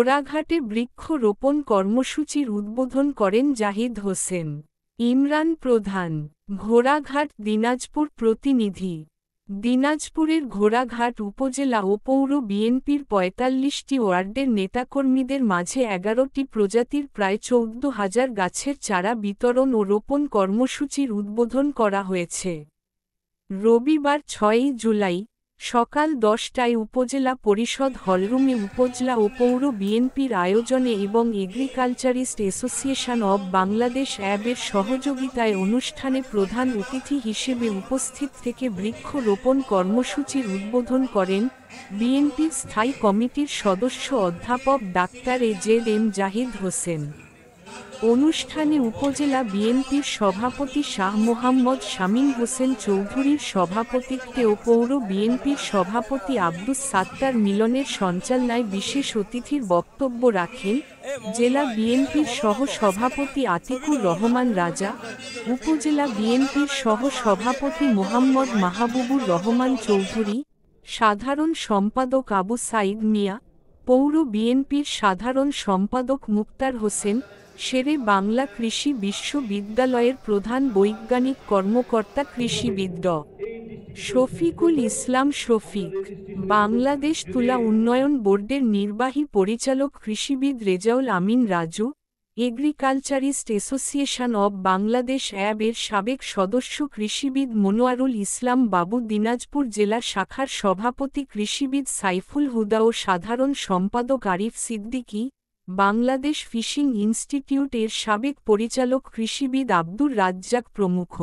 ঘোড়াঘাটে বৃক্ষরোপণ কর্মসূচির উদ্বোধন করেন জাহিদ হোসেন। ইমরান প্রধান। ঘোড়াঘাট দিনাজপুর প্রতিনিধি। দিনাজপুরের ঘোড়াঘাট উপজেলা ও পৌর বিএনপির ৪৫টি ওয়ার্ডের নেতাকর্মীদের মাঝে ১১টি প্রজাতির প্রায় ১৪,০০০ গাছের চারা বিতরণ ও রোপণ কর্মসূচির উদ্বোধন করা হয়েছে। রবিবার ৬ই জুলাই সকাল ১০টায় উপজেলা পরিষদ হলরুমে উপজেলা ও পৌর বিএনপির আয়োজনে এবং এগ্রিকালচারিস্ট অ্যাসোসিয়েশন অব বাংলাদেশ অ্যাবের সহযোগিতায় অনুষ্ঠানে প্রধান অতিথি হিসেবে উপস্থিত থেকে বৃক্ষ রোপণ কর্মসূচির উদ্বোধন করেন বিএনপির স্থায়ী কমিটির সদস্য অধ্যাপক ডাক্তার এ.জেড.এম. জাহিদ হোসেন। অনুষ্ঠানে উপজেলা বিএনপির সভাপতি শাহ মোহাম্মদ শামীম হোসেন চৌধুরীর সভাপতিত্বে ও পৌর বিএনপির সভাপতি আব্দুস সাত্তার মিলনের সঞ্চালনায় বিশেষ অতিথির বক্তব্য রাখেন জেলা বিএনপির সহ সভাপতি আতিকুর রহমান রাজা, উপজেলা বিএনপির সহ সভাপতি মোহাম্মদ মাহবুবুর রহমান চৌধুরী, সাধারণ সম্পাদক আবু সাইদ মিয়া, পৌর বিএনপির সাধারণ সম্পাদক মুক্তার হোসেন, শেরে বাংলা কৃষি বিশ্ববিদ্যালয়ের প্রধান বৈজ্ঞানিক কর্মকর্তা কৃষিবিদ ড. শফিকুল ইসলাম শফিক, বাংলাদেশ তুলা উন্নয়ন বোর্ডের নির্বাহী পরিচালক কৃষিবিদ Rezaul Amin Raju, agriculturist association of Bangladesh অ্যাব-এর সাবেক সদস্য কৃষিবিদ মনোয়ারুল ইসলাম বাবু, দিনাজপুর জেলা শাখার সভাপতি কৃষিবিদ সাইফুল হুদা ও সাধারণ সম্পাদক আরিফ সিদ্দিকী, বাংলাদেশ ফিশিং ইনস্টিটিউট এর সাবেক পরিচালক কৃষিবিদ আব্দুর রাজ্জাক প্রমুখ।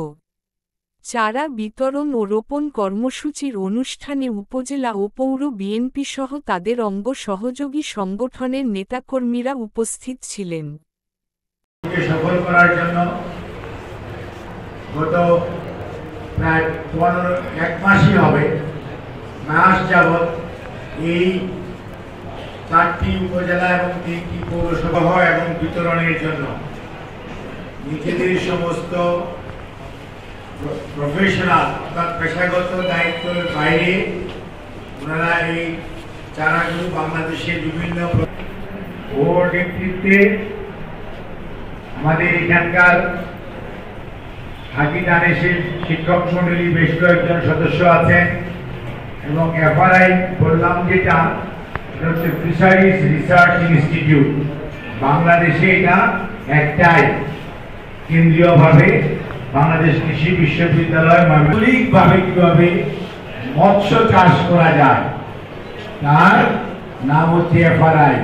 চারা বিতরণ ও রোপণ কর্মসূচির অনুষ্ঠানে উপজেলা ও পৌর বিএনপি সহ তাদের অঙ্গ সহযোগী সংগঠনের নেতাকর্মীরা উপস্থিত ছিলেন। সফল করার জন্য গত প্রায় ১ মাসই হবে মাস যাবৎ এই ৪টি উপজেলা এবং ৩টি পৌরসভা এবং বিতরণের জন্য নিজেদের সমস্ত প্রফেশনাল অর্থাৎ পেশাগত দায়িত্বের বাইরে ওনারা এই চারাগুলো বাংলাদেশের বিভিন্ন ওর নেতৃত্বে আমাদের এখানকার হাজি দানেশের শিক্ষক মন্ডলী বেশ কয়েকজন সদস্য আছেন এবং এফআরআই বললাম যেটা হচ্ছে ফিশারিজ রিসার্চ ইনস্টিটিউট, বাংলাদেশে এটা একটাই কেন্দ্রীয়ভাবে বাংলাদেশ কৃষি বিশ্ববিদ্যালয় মৌলিকভাবে কিভাবে মৎস্য চাষ করা যায় তার নাম হচ্ছে এফআরআই,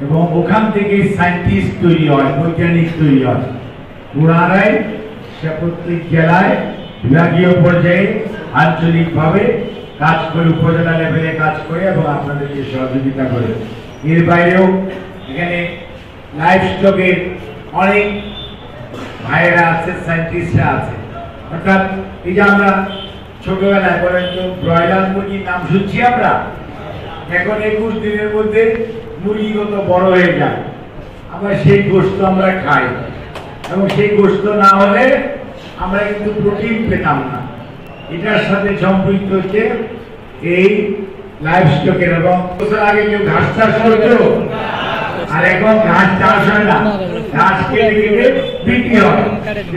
এবং ওখান থেকে সায়েন্টিস্ট তৈরি হয়, বৈজ্ঞানিক তৈরি হয়। ওনারাই সে প্রত্যেক জেলায় বিভাগীয় পর্যায়ে আঞ্চলিকভাবে কাজ করে, উপজেলা লেভেলে কাজ করে এবং আপনাদেরকে সহযোগিতা করে। এর বাইরেও এখানে লাইফ স্টকের অনেক ভাইয়েরা আছে, সায়েন্টিস্টরা আছে। অর্থাৎ এই যে আমরা ছোটবেলায় বলেন তো ব্রয়লার মুরগির নাম শুনছি আমরা, এখন ২১ দিনের মধ্যে মুরগি কত বড় হয়ে যায়, আমরা সেই গোশত আমরা খাই এবং সেই গোশত না হলে আমরা কিন্তু প্রোটিন পেতাম না। এটার সাথে সম্পৃক্ত হচ্ছে এই লাইফ স্টকের। এবং বছর আগে কেউ ঘাস চাষ করতো, আর এখন ঘাস চাষ হয় না, ঘাস কেটে কেটে বিক্রি হয়।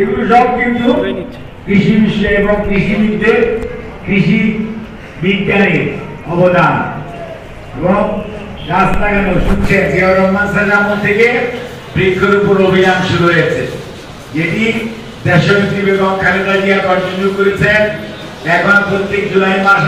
এগুলো সব কিন্তু কৃষি বিষয় এবং কৃষিবিদদের, কৃষি বিজ্ঞানের অবদান। এবং গাছ লাগানো শুনছে জিয়াউর রহমান স্যারের আমল থেকে বৃক্ষরোপণ অভিযান শুরু হয়েছে, যেটি দেশনেত্রী বেগম খালেদা জিয়া কন্টিনিউ করেছেন। এখন প্রত্যেক জুলাই মাস